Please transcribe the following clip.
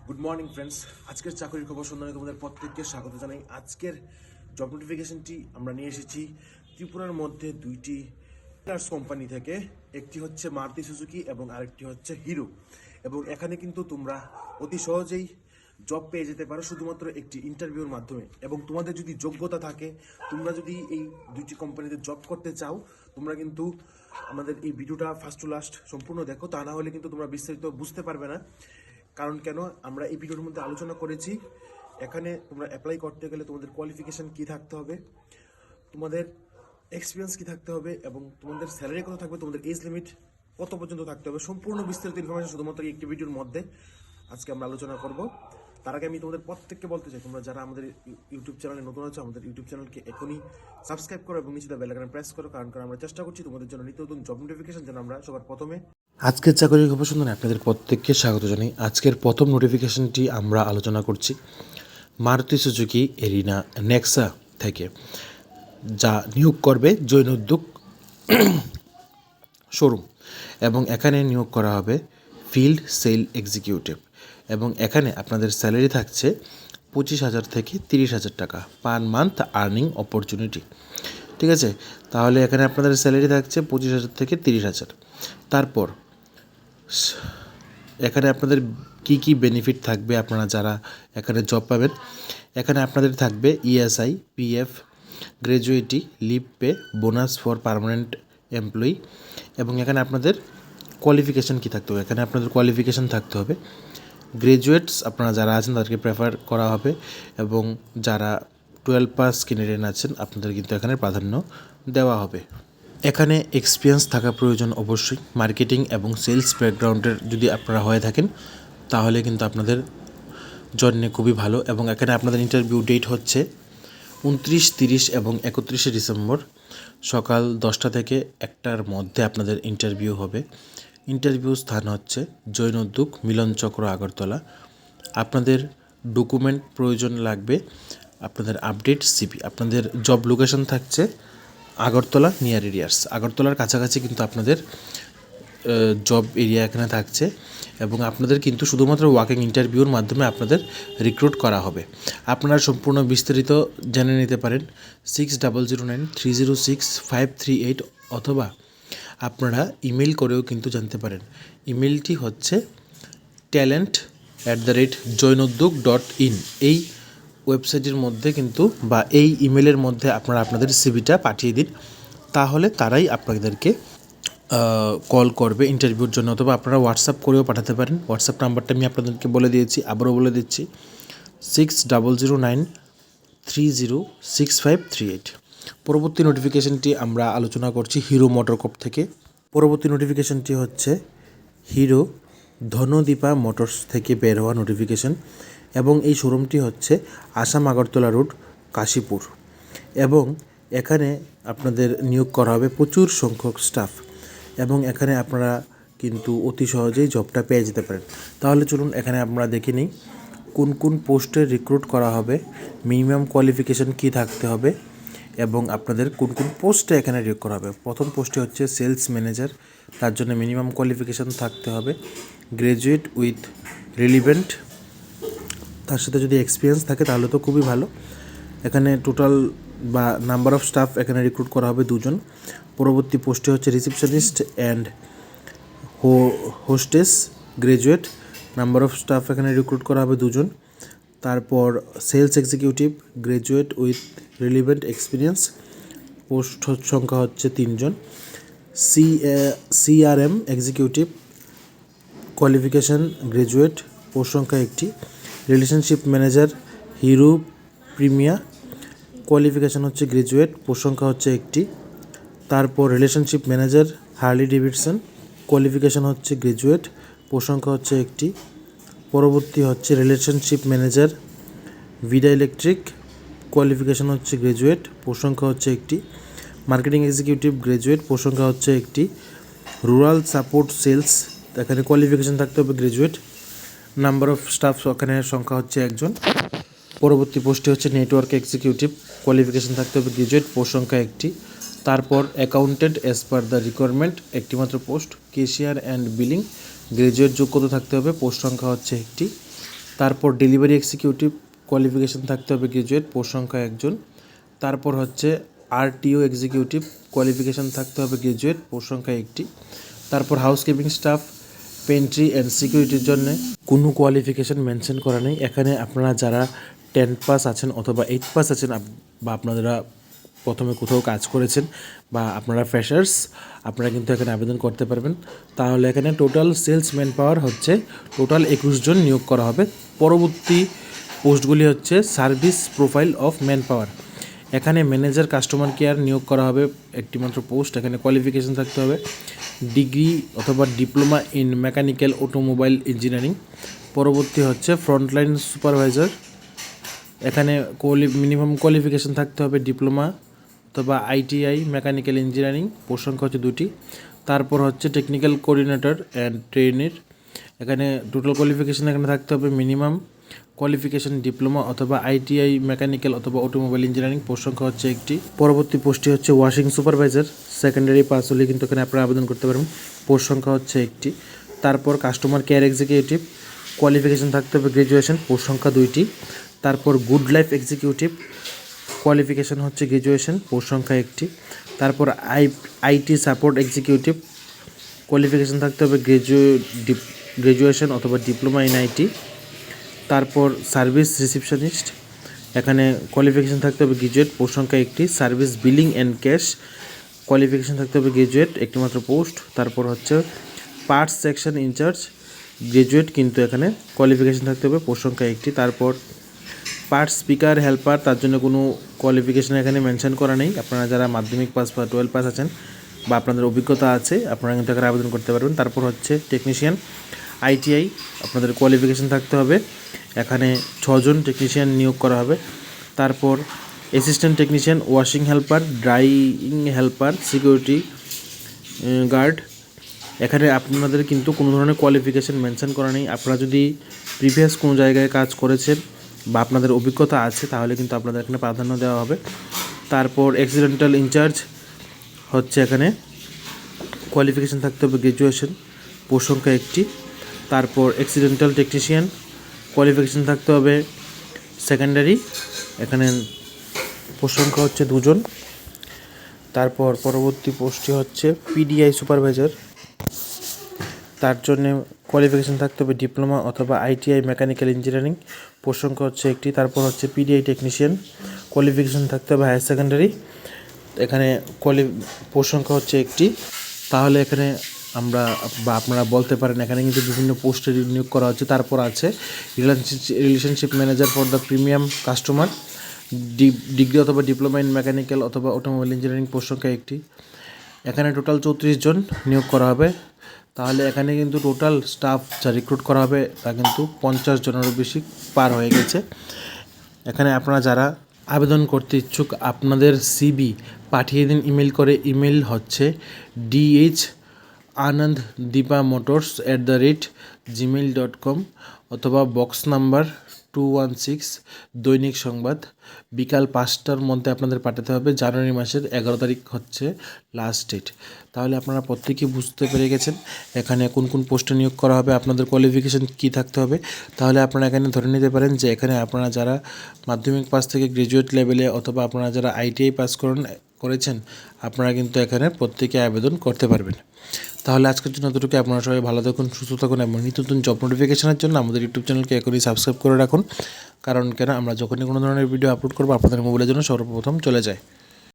Good morning friends, আজকের চাকরির খবর সন্ধানে তোমাদের প্রত্যেককে স্বাগত জানাই। আজকের জব নোটিফিকেশনটি আমরা নিয়ে এসেছি ত্রিপুরার মধ্যে দুইটি কোম্পানি থেকে। একটি হচ্ছে মারুতি সুজুকি এবং আরেকটি হচ্ছে হিরো। এবং এখানে কিন্তু তোমরা অতি সহজেই জব পেয়ে যেতে পারো শুধুমাত্র একটি ইন্টারভিউর মাধ্যমে। এবং তোমাদের যদি যোগ্যতা থাকে, তোমরা যদি এই দুইটি কোম্পানিতে জব করতে চাও, তোমরা কিন্তু আমাদের এই ভিডিওটা ফার্স্ট টু লাস্ট সম্পূর্ণ দেখো, তা না হলে কিন্তু তোমরা বিস্তারিত বুঝতে পারবে না। কারণ কেন আমরা এই ভিডিওর মধ্যে আলোচনা করেছি, এখানে তোমরা অ্যাপ্লাই করতে গেলে তোমাদের কোয়ালিফিকেশন কি থাকতে হবে, তোমাদের এক্সপিরিয়েন্স কি থাকতে হবে, এবং তোমাদের স্যালারি কত থাকবে, তোমাদের এজ লিমিট কত পর্যন্ত থাকতে হবে, সম্পূর্ণ বিস্তারিত ইনফরমেশন শুধুমাত্র একটি ভিডিওর মধ্যে আজকে আমরা আলোচনা করব। তার আগে আমি তোমাদের প্রত্যেককে বলতে চাই, তোমরা যারা আমাদের ইউটিউব চ্যানেলে নতুন আছো, আমাদের ইউটিউব চ্যানেলকে এখনই সাবস্ক্রাইব করো এবং নিচে বেল আইকন প্রেস করো। কারণ আমরা চেষ্টা করছি তোমাদের জন্য নিত্য নতুন জব নোটিফিকেশন যেন আমরা সবার প্রথমে। আজকের চাকরির খবর শুনুন, আপনাদের প্রত্যেককে স্বাগত জানাই। আজকের প্রথম নোটিফিকেশনটি আমরা আলোচনা করছি মারুতি সুজুকি এরিনা নেক্সা থেকে, যা নিয়োগ করবে জৈন উদ্যোগ শোরুম। এবং এখানে নিয়োগ করা হবে ফিল্ড সেল এক্সিকিউটিভ। এবং এখানে আপনাদের স্যালারি থাকছে 25,000 থেকে 30,000 টাকা পার মান্থ আর্নিং অপরচুনিটি। ঠিক আছে, তাহলে এখানে আপনাদের স্যালারি থাকছে 25,000 থেকে 30,000। তারপর এখানে আপনাদের কি কি বেনিফিট থাকবে, আপনারা যারা এখানে জব পাবেন, এখানে আপনাদের থাকবে ESI, PF, gratuity, leave pay, bonus for permanent employee. এবং এখানে আপনাদের কোয়ালিফিকেশান কী থাকতে হবে, এখানে আপনাদের কোয়ালিফিকেশান থাকতে হবে গ্র্যাজুয়েটস, আপনারা যারা আছেন তাদেরকে প্রেফার করা হবে। এবং যারা 12 পাস ক্যান্ডিডেট আছেন আপনাদের কিন্তু এখানে প্রাধান্য দেওয়া হবে। এখানে এক্সপিরিয়েন্স থাকা প্রয়োজন অবশ্যই। মার্কেটিং এবং সেলস ব্যাকগ্রাউন্ডের যদি আপনারা হয়ে থাকেন তাহলে কিন্তু আপনাদের জন্য খুবই ভালো। এবং এখানে আপনাদের ইন্টারভিউ ডেট হচ্ছে 29, 30 এবং 31শে ডিসেম্বর সকাল 10টা থেকে 1টার মধ্যে আপনাদের ইন্টারভিউ হবে। ইন্টারভিউ স্থান হচ্ছে জৈন উদ্যোগ মিলন চক্র, আগরতলা। আপনাদের ডকুমেন্ট প্রয়োজন লাগবে, আপনাদের আপডেট সিভি। আপনাদের জব লোকেশন থাকছে আগরতলা নিয়ার এরিয়াস, আগরতলার কাছাকাছি কিন্তু আপনাদের জব এরিয়া এখানে থাকছে। এবং আপনাদের কিন্তু শুধুমাত্র ওয়াকিং ইন্টারভিউর মাধ্যমে আপনাদের রিক্রুট করা হবে। আপনারা সম্পূর্ণ বিস্তারিত জেনে নিতে পারেন 6009306538, অথবা আপনারা ইমেল করেও কিন্তু জানতে পারেন। ইমেলটি হচ্ছে talent@joinudyog.in। এই ওয়েবসাইটের মধ্যে কিন্তু বা এই ইমেলের মধ্যে আপনারা আপনাদের সিভিটা পাঠিয়ে দিন, তাহলে তারাই আপনাদেরকে কল করবে ইন্টারভিউর জন্য। অথবা আপনারা হোয়াটসঅ্যাপ করেও পাঠাতে পারেন। হোয়াটসঅ্যাপ নাম্বারটা আমি আপনাদেরকে বলে দিয়েছি, আবারও বলে দিচ্ছি 6009306538। পরবর্তী নোটিফিকেশনটি আমরা আলোচনা করছি হিরো মোটরকর্প থেকে। পরবর্তী নোটিফিকেশনটি হচ্ছে হিরো ধনদীপা মোটরস থেকে বের হওয়া নোটিফিকেশন। এবং এই শোরুমটি হচ্ছে আসাম আগরতলা রোড, কাশীপুর। এবং এখানে আপনাদের নিয়োগ করা হবে প্রচুর সংখ্যক স্টাফ। এবং এখানে আপনারা কিন্তু অতি সহজেই জবটা পেয়ে যেতে পারেন। তাহলে চলুন এখানে আমরা দেখে নিই কোন কোন পোস্টে রিক্রুট করা হবে, মিনিমাম কোয়ালিফিকেশান কী থাকতে হবে, এবং আপনাদের কোন কোন পোস্টে এখানে নিয়োগ করা হবে। প্রথম পোস্টে হচ্ছে সেলস ম্যানেজার, তার জন্য মিনিমাম কোয়ালিফিকেশান থাকতে হবে গ্র্যাজুয়েট উইথ রিলিভেন্ট, তার সাথে যদি এক্সপিরিয়েন্স থাকে তাহলে তো খুবই ভালো। এখানে টোটাল বা নাম্বার অফ স্টাফ এখানে রিক্রুট করা হবে 2 জন। পরবর্তী পোস্টে হচ্ছে receptionist and hostess graduate, number of staff এখানে রিক্রুট করা হবে 2 জন। তারপর sales executive graduate with relevant experience, post সংখ্যা হচ্ছে 3 জন। CRM executive, qualification graduate, post সংখ্যা 1টি। Relationship manager Hero Premia, qualification হচ্ছে গ্র্যাজুয়েট, পোস্ট সংখ্যা হচ্ছে 1টি। তারপর relationship manager Harley Davidson, qualification হচ্ছে গ্র্যাজুয়েট, পোস্ট সংখ্যা হচ্ছে 1টি। পরবর্তী হচ্ছে relationship manager Vida electric, qualification হচ্ছে গ্র্যাজুয়েট, পোস্ট সংখ্যা হচ্ছে 1টি। মার্কেটিং এক্সিকিউটিভ গ্র্যাজুয়েট, পোস্ট সংখ্যা হচ্ছে 1টি। রুরাল সাপোর্ট সেলস, এখানে কোয়ালিফিকেশান থাকতে হবে গ্র্যাজুয়েট, নাম্বার অফ স্টাফ এখানে সংখ্যা হচ্ছে 1 জন। পরবর্তী পোস্টটি হচ্ছে নেটওয়ার্ক এক্সিকিউটিভ, কোয়ালিফিকেশান থাকতে হবে গ্র্যাজুয়েট, পোস্ট সংখ্যা 1টি। তারপর accountant as per the requirement, একটিমাত্র post. Cashier and billing, graduate যোগ্যতা থাকতে হবে, পোস্ট সংখ্যা হচ্ছে 1টি। তারপর ডেলিভারি এক্সিকিউটিভ কোয়ালিফিকেশন থাকতে হবে গ্রাজুয়েট, পোস্ট সংখ্যা একজন। তারপর হচ্ছে আরটিও এক্সিকিউটিভ কোয়ালিফিকেশন থাকতে হবে গ্রাজুয়েট, পোস্ট সংখ্যা একটি। তারপর হাউসকিপিং স্টাফ, পেন্ট্রি অ্যান্ড সিকিউরিটির জন্য কোনো কোয়ালিফিকেশন মেনশন করা নেই। এখানে আপনারা যারা 10 পাস আছেন অথবা 8 পাস আছেন বা আপনারা প্রথমে কোথাও কাজ করেছেন বা আপনারা ফ্রেশার্স, আপনারা কিন্তু এখানে আবেদন করতে পারবেন। তাহলে এখানে টোটাল সেলস ম্যান পাওয়ার হচ্ছে টোটাল 21 জন নিয়োগ করা হবে। পরবর্তী পোস্টগুলি হচ্ছে service profile of man power. এখানে ম্যানেজার কাস্টমার কেয়ার নিয়োগ করা হবে, একটি মাত্র পোস্ট। এখানে কোয়ালিফিকেশন থাকতে হবে ডিগ্রি অথবা diploma in mechanical automobile engineering. পরবর্তী হচ্ছে ফ্রন্টলাইন সুপারভাইজার। এখানে মিনিমাম কোয়ালিফিকেশন থাকতে হবে ডিপ্লোমা অথবা আইটিআই মেকানিক্যাল ইঞ্জিনিয়ারিং, পোস্ট সংখ্যা হচ্ছে 2টি। তারপর হচ্ছে টেকনিক্যাল কোঅর্ডিনেটর অ্যান্ড ট্রেনির। এখানে টোটাল কোয়ালিফিকেশন এখানে থাকতে হবে মিনিমাম কোয়ালিফিকেশন ডিপ্লোমা অথবা আইটিআই মেকানিক্যাল অথবা অটোমোবাইল ইঞ্জিনিয়ারিং, পোস্ট সংখ্যা হচ্ছে একটি। পরবর্তী পোস্টটি হচ্ছে ওয়াশিং সুপারভাইজার, সেকেন্ডারি পাস হলে কিন্তু এখানে আপনারা আবেদন করতে পারবেন, পোস্ট সংখ্যা হচ্ছে একটি। তারপর কাস্টমার কেয়ার এক্সিকিউটিভ কোয়ালিফিকেশন থাকতে হবে গ্রাজুয়েশন, পোস্ট সংখ্যা 2টি। তারপর গুড লাইফ এক্সিকিউটিভ কোয়ালিফিকেশন হচ্ছে গ্রাজুয়েশন, পোস্ট সংখ্যা একটি। তারপর আইটি সাপোর্ট এক্সিকিউটিভ কোয়ালিফিকেশন থাকতে হবে গ্রাজুয়েশন অথবা ডিপ্লোমা ইন আইটি। তারপর সার্ভিস রিসিপশনিস্ট, এখানে কোয়ালিফিকেশন থাকতে হবে গ্রাজুয়েট, পোস্ট সংখ্যা একটি। Service billing and cash qualification থাকতে হবে গ্রাজুয়েট, একটি মাত্র পোস্ট। তারপর হচ্ছে পার্টস সেকশন ইনচার্জ গ্রাজুয়েট, কিন্তু এখানে কোয়ালিফিকেশন থাকতে হবে, পোস্ট সংখ্যা একটি। তারপর পার্টস স্পিকার হেল্পার, তার জন্য কোনো কোয়ালিফিকেশন এখানে মেনশন করা নেই। আপনারা যারা মাধ্যমিক পাস বা 12 পাস আছেন বা আপনাদের অভিজ্ঞতা আছে, আপনারা কিন্তু এখানে আবেদন করতে পারবেন। তারপর হচ্ছে টেকনিশিয়ান আইটিআই, আপনাদের কোয়ালিফিকেশন থাকতে হবে। এখানে 6 জন টেকনিশিয়ান নিয়োগ করা হবে। তারপর assistant technician, washing helper, drying helper, security guard. এখানে আপনাদের কিন্তু কোনো ধরনের কোয়ালিফিকেশন মেনশন করা নেই। আপনারা যদি প্রিভিয়াস কোনো জায়গায় কাজ করেছেন বা আপনাদের অভিজ্ঞতা আছে তাহলে কিন্তু আপনাদের এখানে প্রাধান্য দেওয়া হবে। তারপর অ্যাক্সিডেন্টাল ইনচার্জ হচ্ছে এখানে কোয়ালিফিকেশন থাকতে হবে গ্রাজুয়েশন, পোস্ট সংখ্যা একটি। তারপর অ্যাক্সিডেন্টাল টেকনিশিয়ান কোয়ালিফিকেশন থাকতে হবে সেকেন্ডারি, এখানে পোস্ট সংখ্যা হচ্ছে 2 জন। তারপর পরবর্তী পোস্টটি হচ্ছে পিডিআই সুপারভাইজার, তার জন্য কোয়ালিফিকেশন থাকতে হবে ডিপ্লোমা অথবা আইটিআই মেকানিক্যাল ইঞ্জিনিয়ারিং, পোস্ট সংখ্যা হচ্ছে একটি। তারপর হচ্ছে পিডিআই টেকনিশিয়ান কোয়ালিফিকেশন থাকতে হবে হায়ার সেকেন্ডারি, এখানে পোস্ট সংখ্যা হচ্ছে একটি। তাহলে এখানে আমরা বা আপনারা বলতে পারেন এখানে কিন্তু বিভিন্ন পোস্টে নিয়োগ করা হচ্ছে। তারপর আছে relationship manager for the premium customer, degree অথবা ডিপ্লোমা ইন মেকানিক্যাল অথবা অটোমোবাইল ইঞ্জিনিয়ারিং, পোস্ট সংখ্যা একটি। এখানে টোটাল 34 জন নিয়োগ করা হবে। তাহলে এখানে কিন্তু টোটাল স্টাফ যা রিক্রুট করা হবে তা কিন্তু 50 জনেরও বেশি পার হয়ে গেছে। এখানে আপনারা যারা আবেদন করতে ইচ্ছুক আপনাদের সিবি পাঠিয়ে দিন ইমেল করে। ইমেল হচ্ছে dh.ananddeepamotors@gmail.com অথবা বক্স নাম্বার 216 দৈনিক সংবাদ, বিকাল 5টার মধ্যে আপনাদের পাঠাতে হবে। জানুয়ারি মাসের 11 তারিখ হচ্ছে লাস্ট ডেট। তাহলে আপনারা প্রত্যেকেই বুঝতে পেরে গেছেন এখানে কোন কোন পোস্টে নিয়োগ করা হবে, আপনাদের কোয়ালিফিকেশন কী থাকতে হবে। তাহলে আপনারা এখানে ধরে নিতে পারেন যে এখানে আপনারা যারা মাধ্যমিক পাস থেকে গ্রাজুয়েট লেভেলে অথবা আপনারা যারা আইটিআই পাস করেছেন আপনারা কিন্তু এখানে প্রত্যেকে আবেদন করতে পারবেন। তাহলে আজকের জন্য এতটুকু। আপনারা সবাই ভালো থাকুন, সুস্থ থাকুন এবং নিত্য নতুন জব নোটিফিকেশনের জন্য আমাদের ইউটিউব চ্যানেলকে এখনই সাবস্ক্রাইব করে রাখুন। কারণ কেন আমরা যখনই কোনো ধরনের ভিডিও আপলোড করবো আপনাদের মোবাইলের জন্য সর্বপ্রথম চলে যায়।